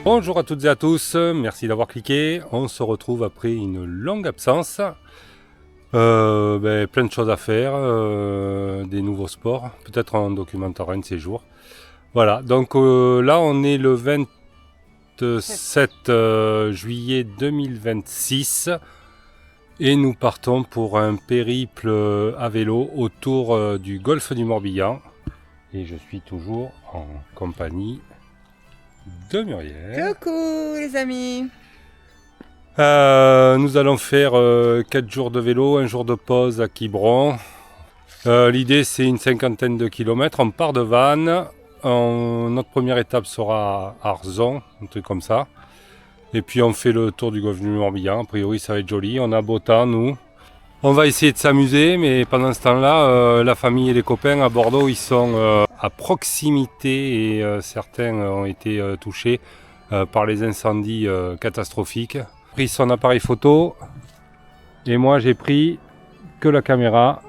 Bonjour à toutes et à tous, merci d'avoir cliqué. On se retrouve après une longue absence. Plein de choses à faire, des nouveaux sports, peut-être un documentaire un de ces jours. Voilà, donc là on est le 27 juillet 2026 et nous partons pour un périple à vélo autour du golfe du Morbihan. Et je suis toujours en compagnie de Muriel. Coucou les amis. Nous allons faire 4 jours de vélo, un jour de pause à Quiberon. L'idée c'est une cinquantaine de kilomètres, on part de Vannes. Notre première étape sera à Arzon, un truc comme ça. Et puis on fait le tour du golfe du Morbihan, a priori ça va être joli, on a beau temps nous. On va essayer de s'amuser, mais pendant ce temps-là, la famille et les copains à Bordeaux, ils sont à proximité et certains ont été touchés par les incendies catastrophiques. Pris son appareil photo et moi j'ai pris que la caméra.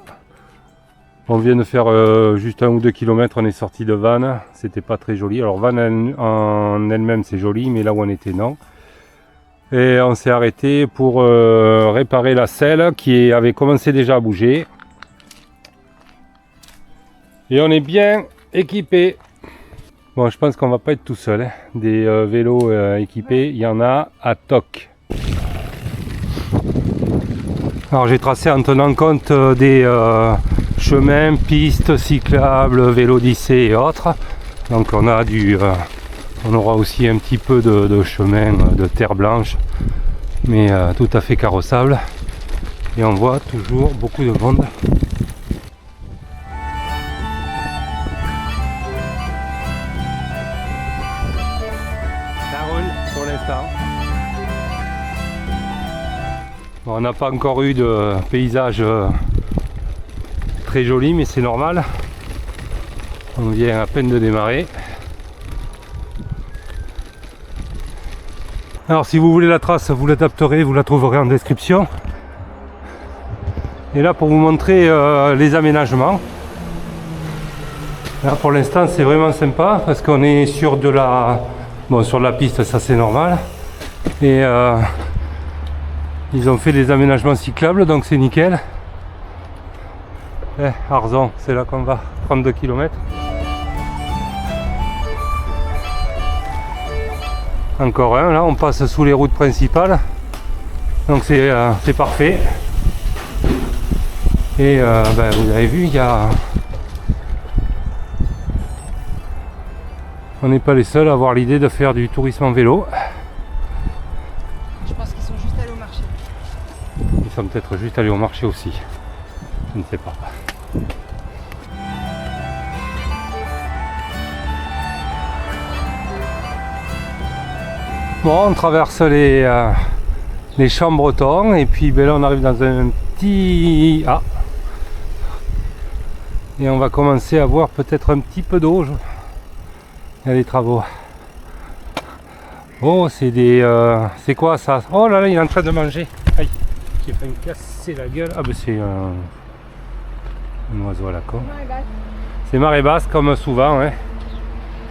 On vient de faire juste 1 ou 2 kilomètres, on est sorti de Vannes, c'était pas très joli. Alors Vannes en elle-même c'est joli, mais là où on était non. Et on s'est arrêté pour réparer la selle qui avait commencé déjà à bouger. Et on est bien équipé. Bon, je pense qu'on va pas être tout seul, hein. Des vélos équipés, il y en a à toc. Alors j'ai tracé en tenant compte des chemins, pistes, cyclables, vélodyssées et autres. Donc on a on aura aussi un petit peu de chemin de terre blanche, mais tout à fait carrossable. Et on voit toujours beaucoup de monde. Ça roule pour l'instant. Bon, on n'a pas encore eu de paysage très joli, mais c'est normal. On vient à peine de démarrer. Alors si vous voulez la trace, vous l'adapterez, vous la trouverez en description. Et là pour vous montrer les aménagements. Là pour l'instant c'est vraiment sympa parce qu'on est sur de la... Bon, sur la piste ça c'est normal. Et ils ont fait des aménagements cyclables donc c'est nickel. Arzon, c'est là qu'on va, 32 km. Encore un, là on passe sous les routes principales, donc c'est parfait. Et vous avez vu, on n'est pas les seuls à avoir l'idée de faire du tourisme en vélo. Je pense qu'ils sont juste allés au marché. Ils sont peut-être juste allés au marché aussi, je ne sais pas. Bon, on traverse les champs bretons et puis là on arrive dans un petit... Ah. Et on va commencer à voir peut-être un petit peu d'eau. Il y a des travaux. Oh, c'est des... c'est quoi ça? Oh là là, il est en train de manger. Aïe, j'ai failli me casser la gueule. Ah ben c'est un oiseau à la con. C'est marée basse comme souvent, hein.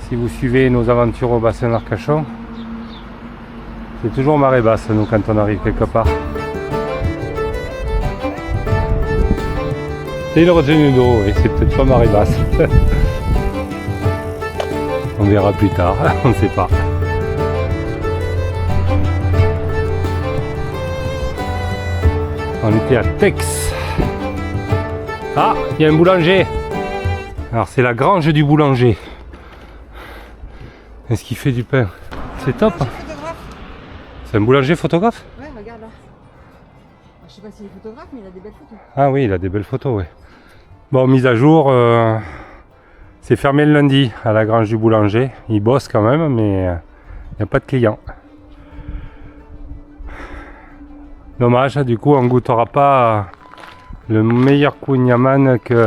Si vous suivez nos aventures au bassin d'Arcachon. C'est toujours marée basse, nous, quand on arrive quelque part. C'est une retenue d'eau, et c'est peut-être pas marée basse. On verra plus tard, on ne sait pas. On était à Tex. Ah, il y a un boulanger. Alors, c'est la grange du boulanger. Est-ce qu'il fait du pain? C'est top. C'est un boulanger photographe? Ouais, regarde là. Je sais pas s'il est photographe, mais il a des belles photos. Ah oui, il a des belles photos, oui. Bon, mise à jour, c'est fermé le lundi à la grange du boulanger. Il bosse quand même, mais il n'y a pas de clients. Dommage, du coup, on ne goûtera pas le meilleur kouign-amann qu'il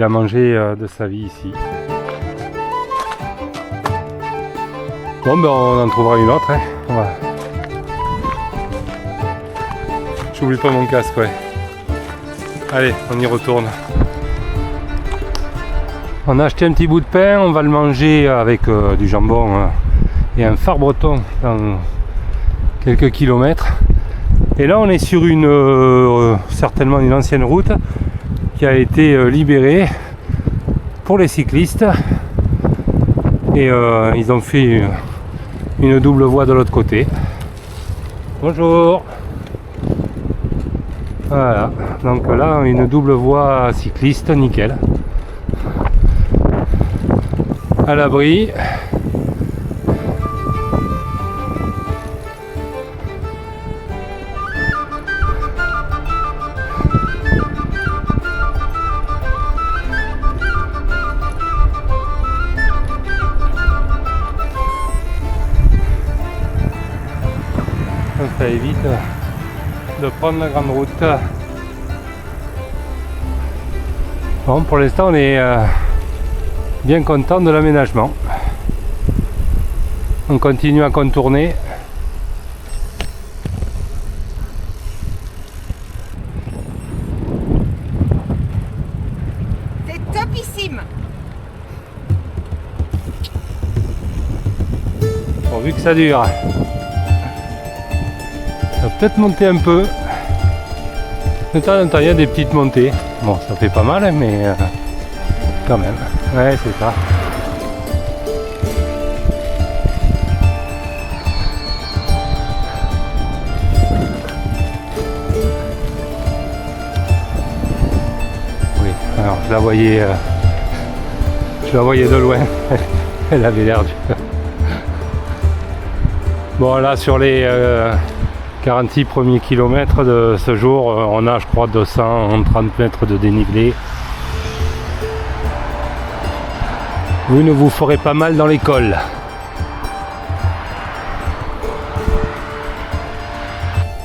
a mangé de sa vie ici. Bon, ben on en trouvera une autre, hein. J'oublie pas mon casque, ouais. Allez, on y retourne. On a acheté un petit bout de pain, on va le manger avec du jambon et un phare breton dans quelques kilomètres. Et là on est sur une certainement une ancienne route qui a été libérée pour les cyclistes. Et ils ont fait une double voie de l'autre côté. Bonjour. Voilà, donc là une double voie cycliste, nickel. À l'abri. Ça évite de prendre la grande route. Bon, pour l'instant on est bien content de l'aménagement. On continue à contourner. C'est topissime. Pourvu que ça dure. Ça va peut-être monter un peu. De temps en temps, il y a des petites montées. Bon, ça fait pas mal, mais quand même. Ouais, c'est ça. Oui, alors je la voyais de loin. Elle avait l'air dure. Bon, là, sur les 46 premiers kilomètres de ce jour, on a je crois 230 mètres de dénivelé. Vous ne vous ferez pas mal dans l'école.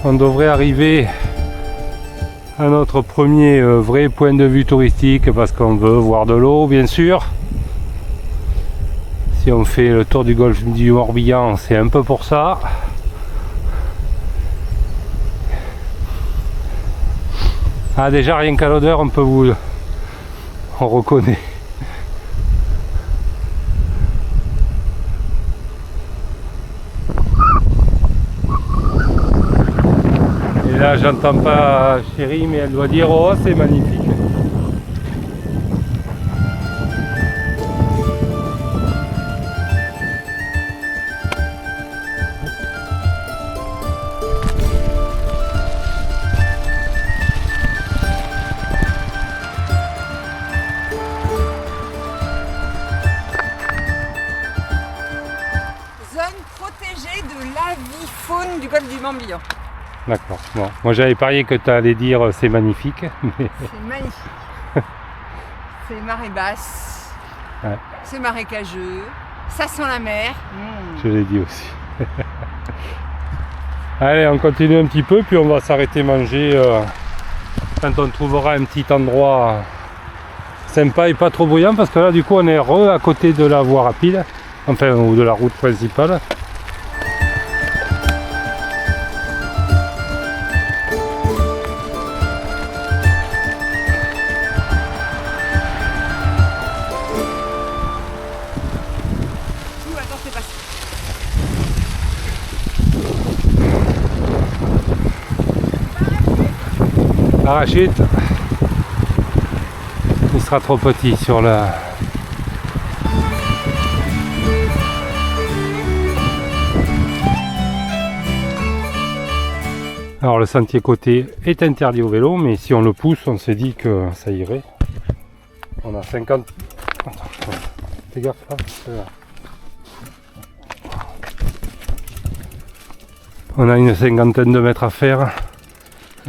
On devrait arriver à notre premier vrai point de vue touristique parce qu'on veut voir de l'eau bien sûr. Si on fait le tour du golfe du Morbihan, c'est un peu pour ça. Ah, déjà rien qu'à l'odeur on reconnaît. Et là j'entends pas chérie, mais elle doit dire oh c'est magnifique. Faune du golfe du Morbihan. D'accord. Bon. Moi j'avais parié que tu allais dire c'est magnifique. Mais... C'est magnifique. C'est marée basse. Ouais. C'est marécageux. Ça sent la mer. Je l'ai dit aussi. Allez, on continue un petit peu, puis on va s'arrêter manger quand on trouvera un petit endroit sympa et pas trop bruyant, parce que là du coup on est à côté de la voie rapide, enfin ou de la route principale. Parachute, il sera trop petit sur la... Alors le sentier côté est interdit au vélo, mais si on le pousse, on s'est dit que ça irait. On a 50... Attends, fais gaffe là. On a une cinquantaine de mètres à faire.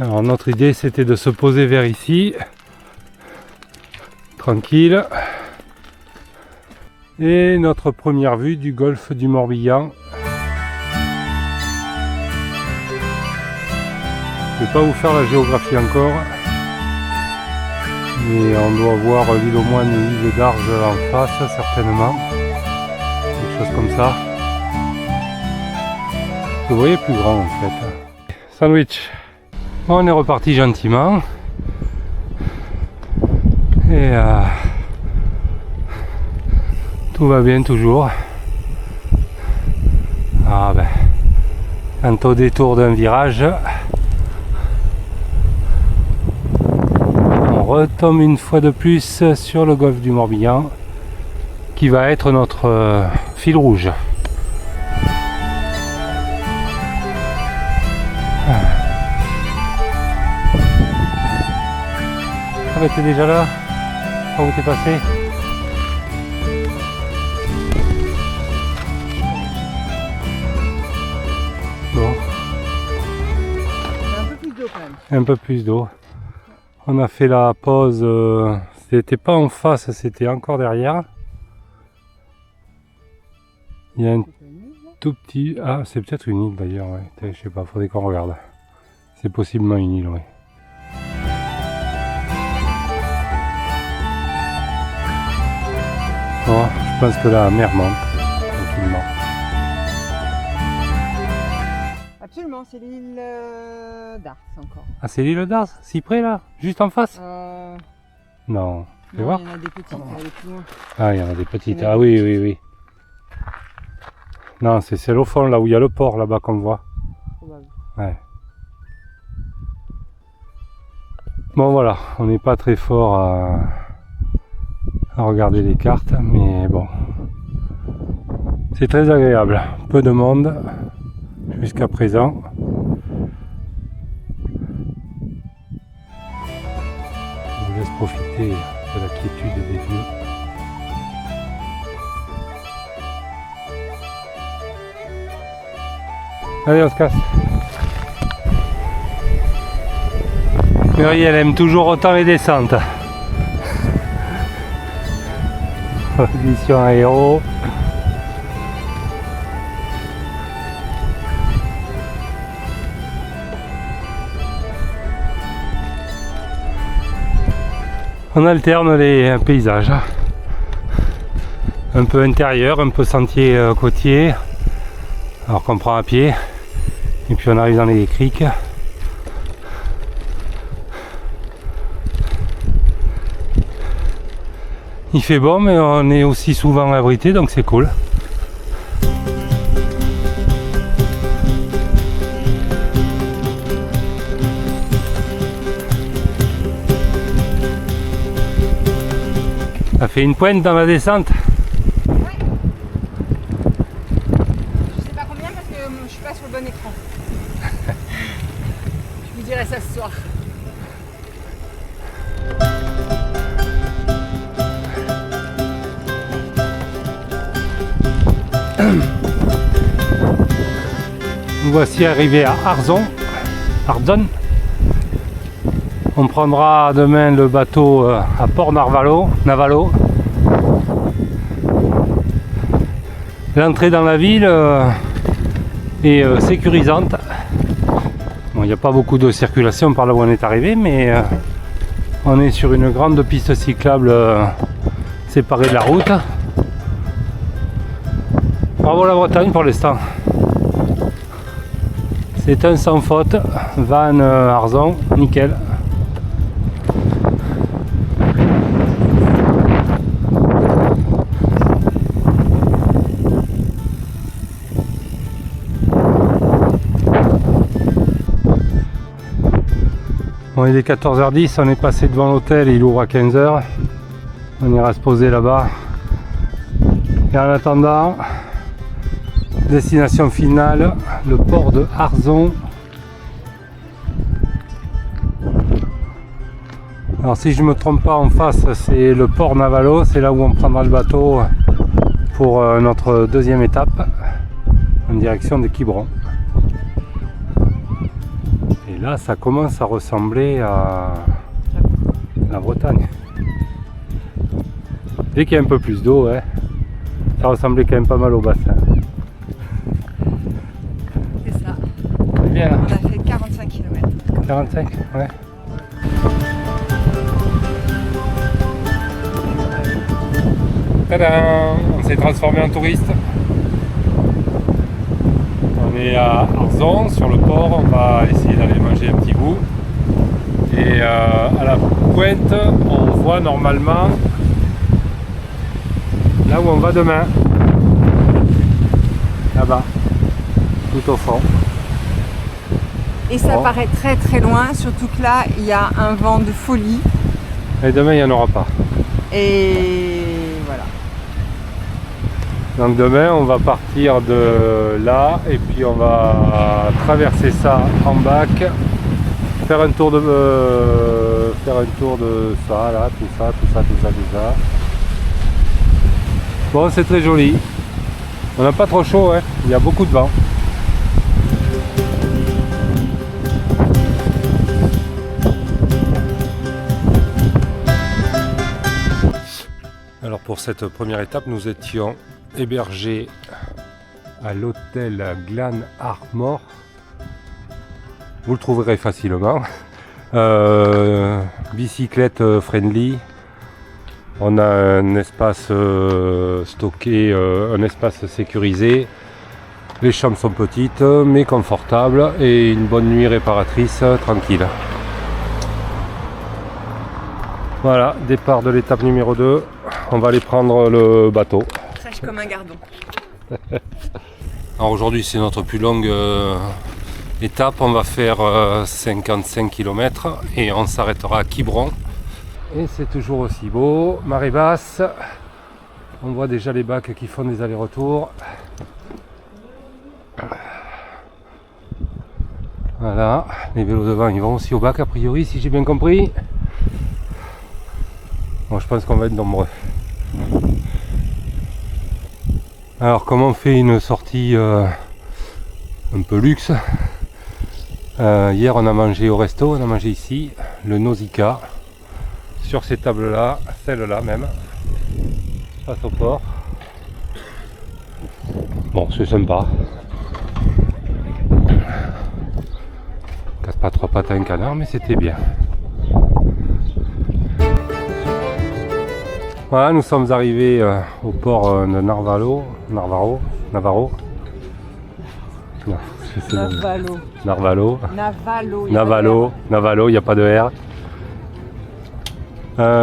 Alors notre idée c'était de se poser vers ici, tranquille, et notre première vue du golfe du Morbihan. Je ne vais pas vous faire la géographie encore, mais on doit voir l'île aux Moines et l'île d'Arges en face certainement, quelque chose comme ça. Vous voyez plus grand en fait. Sandwich. On est reparti gentiment et Tout va bien toujours. Ah ben, quand au détour d'un virage, on retombe une fois de plus sur le golfe du Morbihan, qui va être notre fil rouge. Ah ben t'es déjà là? Quand où t'es passé? Bon. Un peu plus d'eau quand même. Un peu plus d'eau. On a fait la pause, c'était pas en face, c'était encore derrière. Il y a un tout petit... Ah, c'est peut-être une île d'ailleurs, ouais. Je sais pas, faudrait qu'on regarde. C'est possiblement une île, oui. Bon, je pense que la mer monte, tranquillement. Absolument, c'est l'île d'Ars encore. Ah, c'est l'île d'Ars, si près là? Juste en face? Non. Fais Non, voir. il y en a des petites, elle est plus loin. Ah, il y en a des petites. Il y en a Ah des oui, oui, oui. Non, c'est celle au fond, là où il y a le port, là-bas, qu'on voit. Probable. Ouais. Bon, voilà, on n'est pas très fort à regarder les cartes, mais bon. C'est très agréable. Peu de monde, jusqu'à présent. Je vous laisse profiter de la quiétude des lieux. Allez, on se casse. Muriel aime toujours autant les descentes. Position aéro. On alterne les paysages. Un peu intérieur, un peu sentier côtier. Alors qu'on prend à pied. Et puis on arrive dans les criques. Il fait bon, mais on est aussi souvent abrité, donc c'est cool. Ça fait une pointe dans la descente. Ouais. Je sais pas combien parce que je suis pas sur le bon écran. Je vous dirai ça ce soir. Nous voici arrivés à Arzon. On prendra demain le bateau à Port-Navalo. L'entrée dans la ville est sécurisante. Bon, il n'y a pas beaucoup de circulation par là où on est arrivé, mais on est sur une grande piste cyclable séparée de la route. Bravo la Bretagne pour l'instant. C'est un sans faute. Van Arzon, nickel. Bon, il est 14h10, on est passé devant l'hôtel, il ouvre à 15h. On ira se poser là-bas. Et en attendant, destination finale, le port de Arzon. Alors si je ne me trompe pas, en face c'est le port Navalo, c'est là où on prendra le bateau pour notre deuxième étape en direction de Quiberon. Et là ça commence à ressembler à la Bretagne. Dès qu'il y a un peu plus d'eau, ça ressemblait quand même pas mal au bassin. C'est ça. C'est bien là. On a fait 45 km. 45, ouais. Tadam! On s'est transformé en touriste. On est à Arzon, sur le port. On va essayer d'aller manger un petit bout. Et à la pointe, on voit normalement la là où on va demain. Là-bas, tout au fond. Et ça Bon. paraît très très loin, surtout que là, il y a un vent de folie. Et demain, il n'y en aura pas. Et voilà. Donc demain, on va partir de là et puis on va traverser ça en bac, faire un tour de ça, là, tout ça. Bon, c'est très joli. On n'a pas trop chaud, hein. Il y a beaucoup de vent. Alors pour cette première étape, nous étions hébergés à l'hôtel Glan Armor. Vous le trouverez facilement. Bicyclette friendly. On a un espace stocké, un espace sécurisé. Les chambres sont petites mais confortables et une bonne nuit réparatrice tranquille. Voilà, départ de l'étape numéro 2. On va aller prendre le bateau. Sèche comme un gardon. Alors aujourd'hui c'est notre plus longue étape. On va faire 55 km et on s'arrêtera à Quiberon. Et c'est toujours aussi beau, marée basse. On voit déjà les bacs qui font des allers-retours. Voilà, les vélos devant ils vont aussi au bac a priori si j'ai bien compris. Bon, je pense qu'on va être nombreux. Alors comme on fait une sortie un peu luxe, hier on a mangé au resto, on a mangé ici, le Nausicaa, sur ces tables là, celle-là même, face au port. Bon, c'est sympa. Casse pas trois pattes à un canard, mais c'était bien. Voilà, nous sommes arrivés au port de Narvalo. Non, je sais Navalo. Navalo, il n'y a pas de R.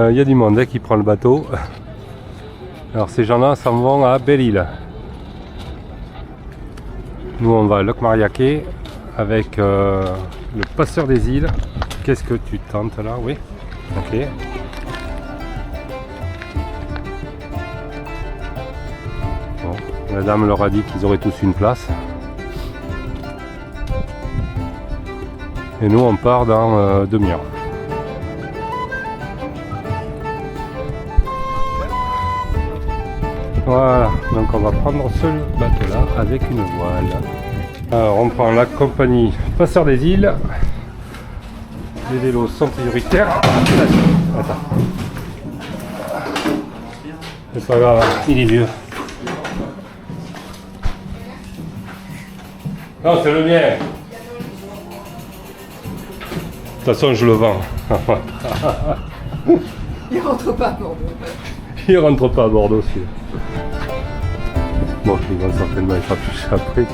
Il y a du monde qui prend le bateau. Alors ces gens-là s'en vont à Belle-Île. Nous on va à Locmariaquet avec le passeur des îles. Qu'est-ce que tu tentes là? Oui. Ok. La dame leur a dit qu'ils auraient tous une place. Et nous on part dans demi-heure. Voilà, donc on va prendre ce bateau là avec une voile. Alors on prend la compagnie Passeur des îles. Les vélos sont prioritaires. Attends. C'est pas grave, il est vieux. Non, c'est le mien. De toute façon, je le vends. Il rentre pas à Bordeaux. Il rentre pas à Bordeaux, celui-là. Bon, il va certainement être affiché après, du coup.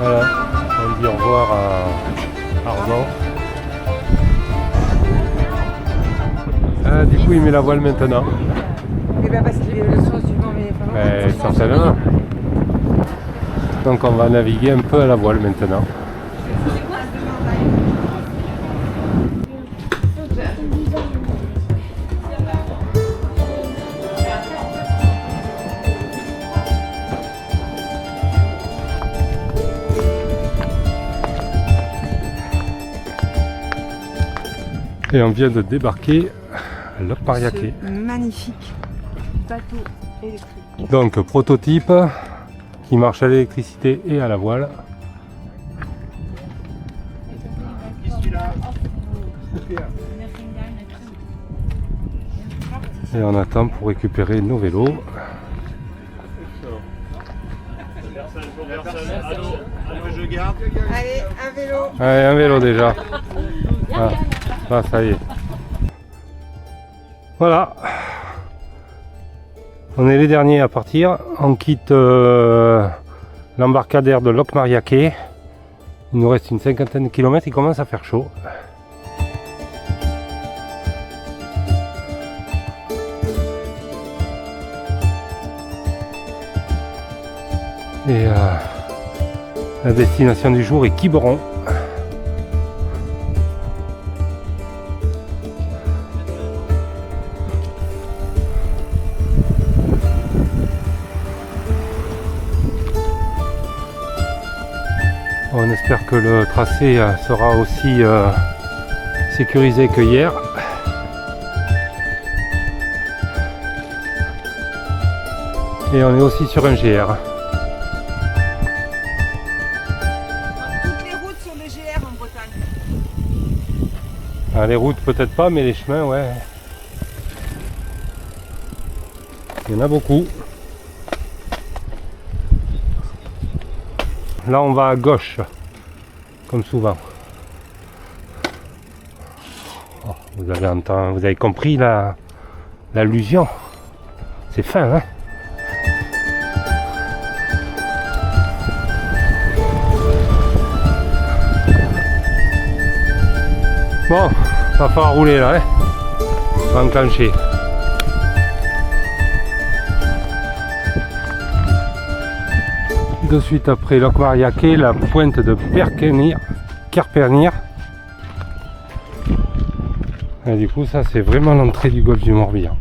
Voilà, on dit au revoir à Arzon. Ah, du coup, il met la voile maintenant. Et bien parce qu'il est le sens du vent, mais pas Certainement. Donc on va naviguer un peu à la voile maintenant. Et on vient de débarquer à Locmariaquet. Ce magnifique bateau électrique. Donc prototype qui marche à l'électricité et à la voile. Et on attend pour récupérer nos vélos. Allez, un vélo. Allez, un vélo déjà. Ah, ça y est. Voilà. On est les derniers à partir. On quitte l'embarcadère de Locmariaquet. Il nous reste une cinquantaine de kilomètres. Il commence à faire chaud. Et la destination du jour est Quiberon. On espère que le tracé sera aussi sécurisé que hier. Et on est aussi sur un GR. Toutes les routes sont des GR en Bretagne. Ah, les routes peut-être pas, mais les chemins, ouais. Il y en a beaucoup. Là, on va à gauche, comme souvent. Oh, vous avez compris l'allusion. C'est fin, hein? Bon, va falloir rouler là, hein? On va enclencher. De suite après Locmariaquet, la pointe de Carpernir. Et du coup, ça c'est vraiment l'entrée du golfe du Morbihan.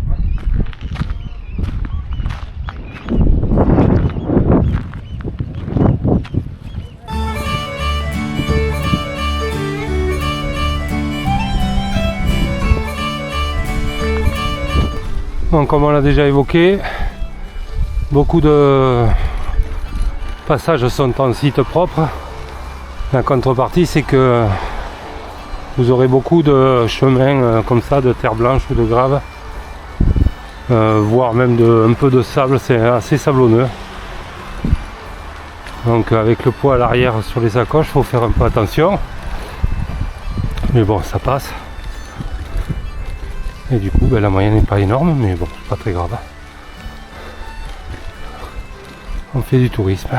Donc, comme on l'a déjà évoqué, beaucoup de passages sont en site propre. La contrepartie, c'est que vous aurez beaucoup de chemins comme ça, de terre blanche ou de grave, voire même un peu de sable. C'est assez sablonneux. Donc avec le poids à l'arrière sur les sacoches, il faut faire un peu attention. Mais bon, ça passe. Et du coup, la moyenne n'est pas énorme, mais bon, c'est pas très grave. On fait du tourisme.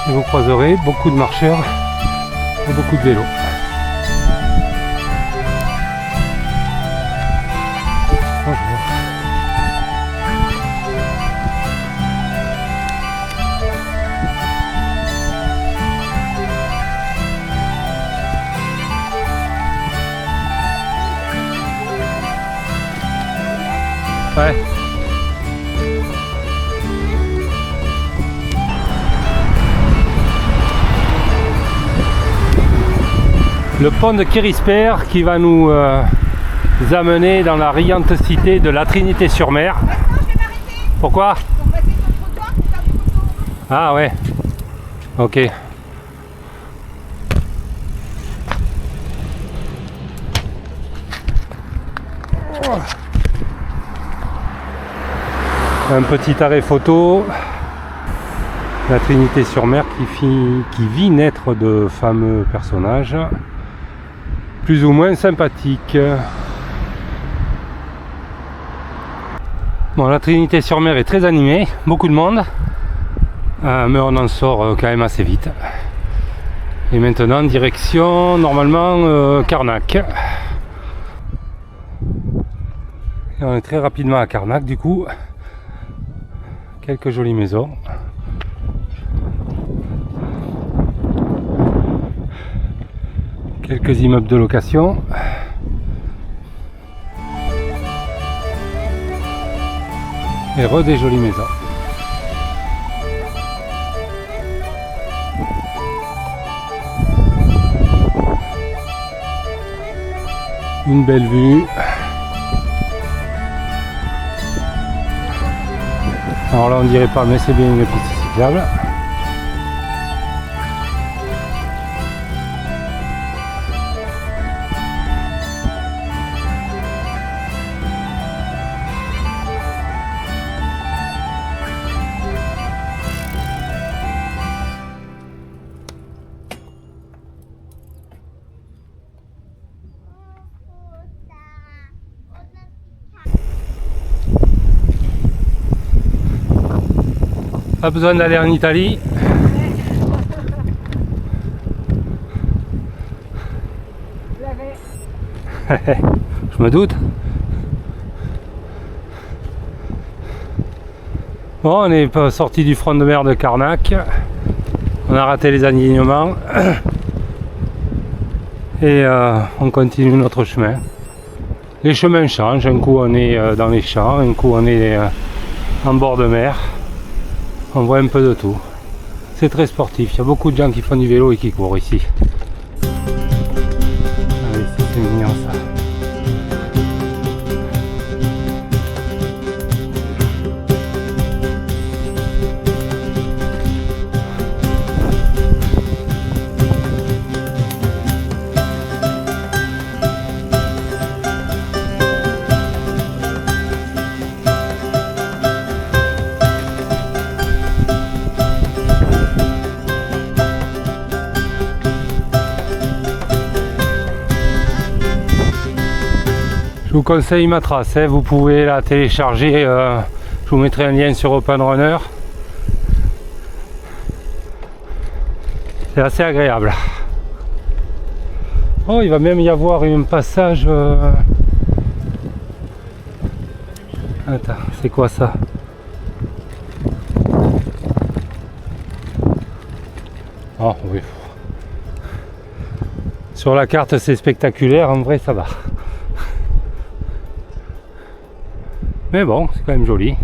Et vous croiserez beaucoup de marcheurs et beaucoup de vélos. Bonjour. Ouais. Le pont de Kérisper qui va nous amener dans la riante cité de la Trinité-sur-Mer. Pourquoi? Ah ouais. Ok. Un petit arrêt photo. La Trinité-sur-Mer qui vit naître de fameux personnages plus ou moins sympathiques. Bon, la Trinité-sur-Mer est très animée, beaucoup de monde, mais on en sort quand même assez vite. Et maintenant, direction normalement Carnac. Et on est très rapidement à Carnac, du coup, quelques jolies maisons. Quelques immeubles de location. Et des jolies maisons. Une belle vue. Alors là on dirait pas, mais c'est bien une piste cyclable. Pas besoin d'aller en Italie. Je me doute. Bon, on est pas sorti du front de mer de Carnac. On a raté les alignements. Et on continue notre chemin. Les chemins changent. Un coup on est dans les champs, un coup on est en bord de mer. On voit un peu de tout. C'est très sportif. Il y a beaucoup de gens qui font du vélo et qui courent ici. Allez, c'est mignon ça. Je vous conseille ma trace, hein. Vous pouvez la télécharger, je vous mettrai un lien sur Open Runner. C'est assez agréable. Oh, il va même y avoir un passage... Attends, c'est quoi ça? Oh oui. Sur la carte c'est spectaculaire, en vrai ça va. Mais bon, c'est quand même joli.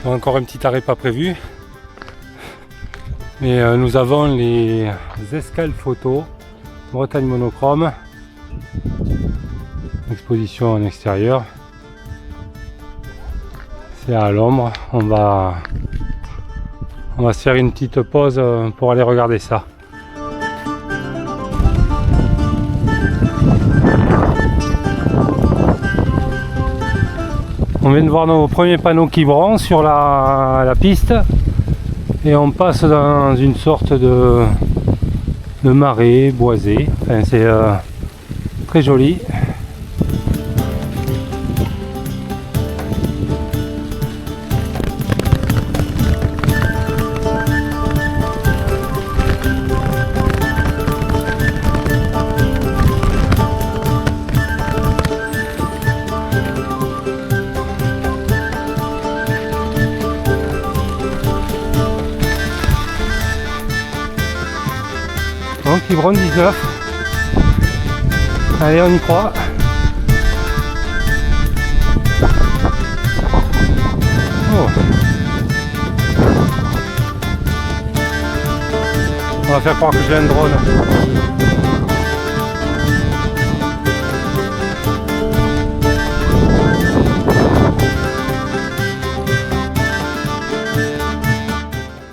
Encore un petit arrêt pas prévu. Mais nous avons les escales photos Bretagne monochrome. Exposition en extérieur. C'est à l'ombre. On va se faire une petite pause pour aller regarder ça. On vient de voir nos premiers panneaux Quiberon sur la piste et on passe dans une sorte de marais boisé. Enfin, c'est très joli. Quiberon 19. Allez, on y croit. Oh. On va faire croire que j'ai un drone.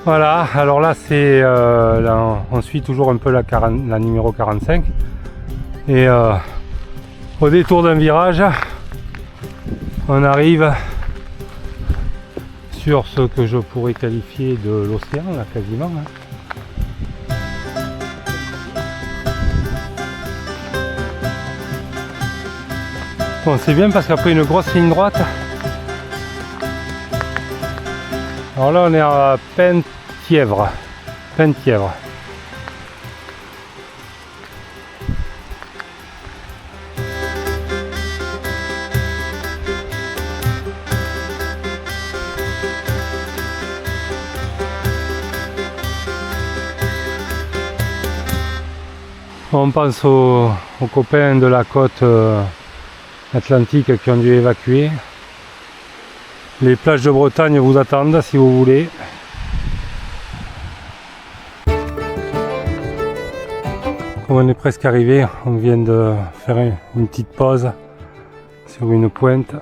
Voilà, alors là c'est on suit toujours un peu la numéro 45 et au détour d'un virage on arrive sur ce que je pourrais qualifier de l'océan là quasiment. Bon, c'est bien parce qu'après une grosse ligne droite, alors là on est à Penthièvre. On pense aux copains de la côte atlantique qui ont dû évacuer. Les plages de Bretagne vous attendent si vous voulez. Comme on est presque arrivé, on vient de faire une petite pause sur une pointe.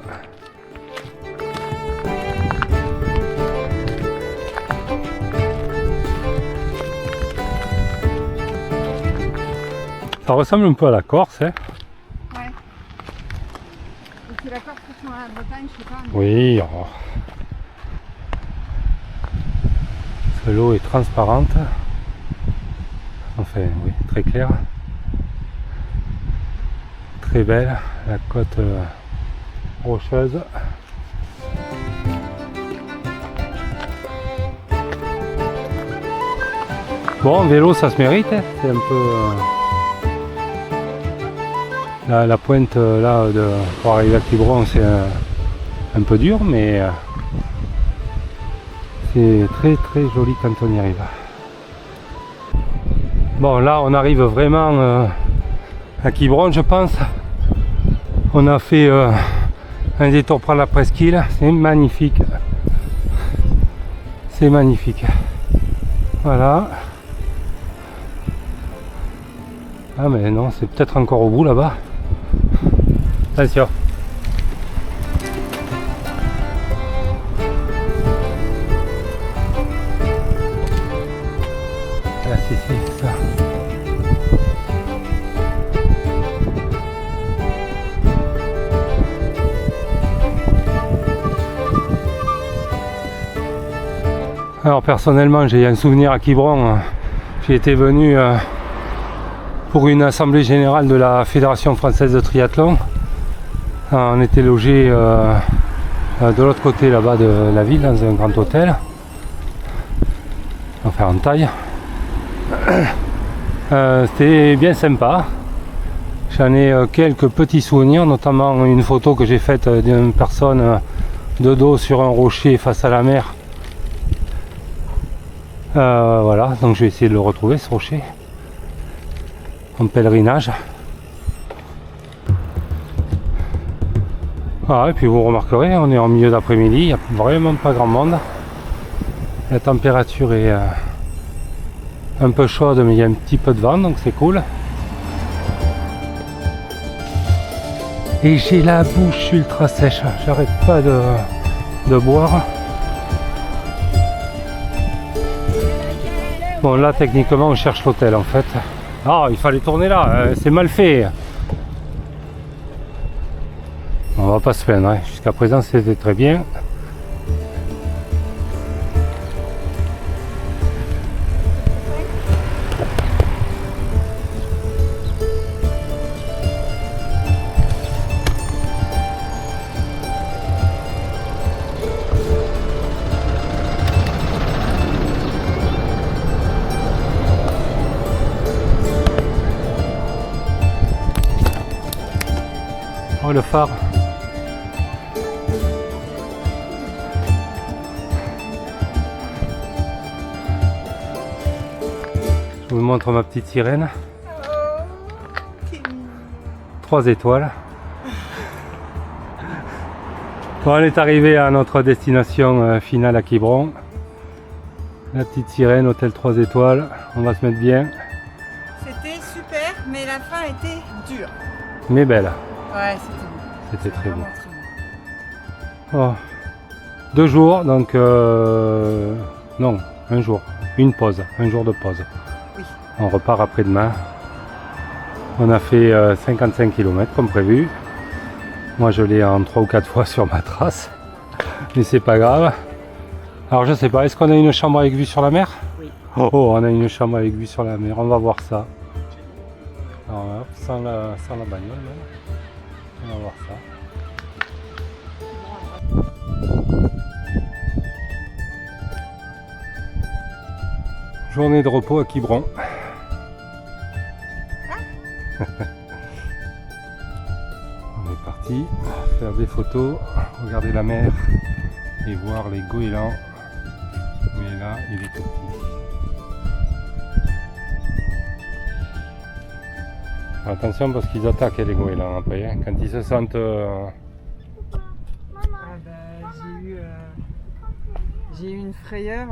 Ça ressemble un peu à la Corse, hein? Ouais. Et c'est la Corse sur la Bretagne, je sais pas. Mais... Oui. Oh. L'eau est transparente. Enfin, oui, très claire. Très belle, la côte rocheuse. Bon, en vélo, ça se mérite, hein. C'est un peu... la pointe là pour arriver à Quiberon, c'est un peu dur, mais c'est très très joli quand on y arrive. Bon, là on arrive vraiment à Quiberon, je pense. On a fait un détour par la presqu'île, c'est magnifique. C'est magnifique. Voilà. Ah mais non, c'est peut-être encore au bout là-bas. Attention. Ah si, ça. Alors personnellement, j'ai un souvenir à Quiberon. J'y étais venu pour une assemblée générale de la Fédération française de triathlon. On était logé de l'autre côté là-bas de la ville, dans un grand hôtel. Enfin en taille. C'était bien sympa. J'en ai quelques petits souvenirs, notamment une photo que j'ai faite d'une personne de dos sur un rocher face à la mer. Voilà, donc je vais essayer de le retrouver, ce rocher. En pèlerinage. Ah, et puis vous remarquerez, on est en milieu d'après-midi, il n'y a vraiment pas grand monde. La température est un peu chaude, mais il y a un petit peu de vent, donc c'est cool. Et j'ai la bouche ultra sèche, j'arrête pas de boire. Bon, là techniquement on cherche l'hôtel en fait. Ah, il fallait tourner là, c'est mal fait. On va pas se plaindre, hein. Jusqu'à présent c'était très bien. Oh, le phare. Je vous montre ma petite sirène. 3 étoiles. Bon, on est arrivé à notre destination finale à Quiberon. La petite sirène, hôtel 3 étoiles. On va se mettre bien. C'était super, mais la fin était dure. Mais belle. Ouais, c'était bon. C'était très beau. Vraiment très bon. Oh. 2 jours, donc non, un jour. Une pause, un jour de pause. Oui. On repart après-demain. On a fait 55 km comme prévu. Moi je l'ai en 3 ou 4 fois sur ma trace. Mais c'est pas grave. Alors je sais pas, est-ce qu'on a une chambre avec vue sur la mer? Oui. Oh, on a une chambre avec vue sur la mer, on va voir ça. Alors, sans la bagnole même. On va voir ça. Journée de repos à Quiberon. On est parti faire des photos, regarder la mer et voir les goélands. Mais là, il est tout petit. Attention parce qu'ils attaquent les goélands après, hein. Quand ils se sentent... Ah bah, j'ai eu J'ai eu une frayeur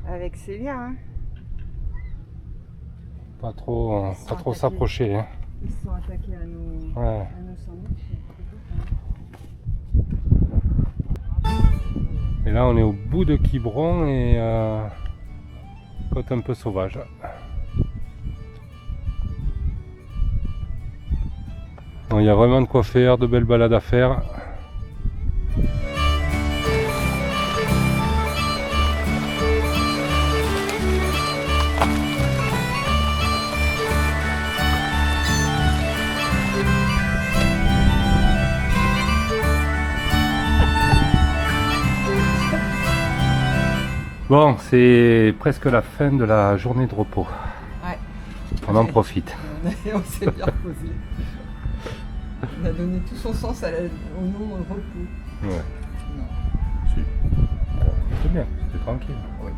avec Célia. Hein. Pas trop attaqués. s'approcher. Hein. Ils se sont attaqués à nos, Ouais. à nos sandwichs. Et là, on est au bout de Quiberon et côte un peu sauvage. Bon, il y a vraiment de quoi faire, de belles balades à faire. Bon, c'est presque la fin de la journée de repos. Ouais. On en profite. On s'est bien reposé. On a donné tout son sens au nom repos. Ouais. Non. Si. C'est bien, c'est tranquille. Oui.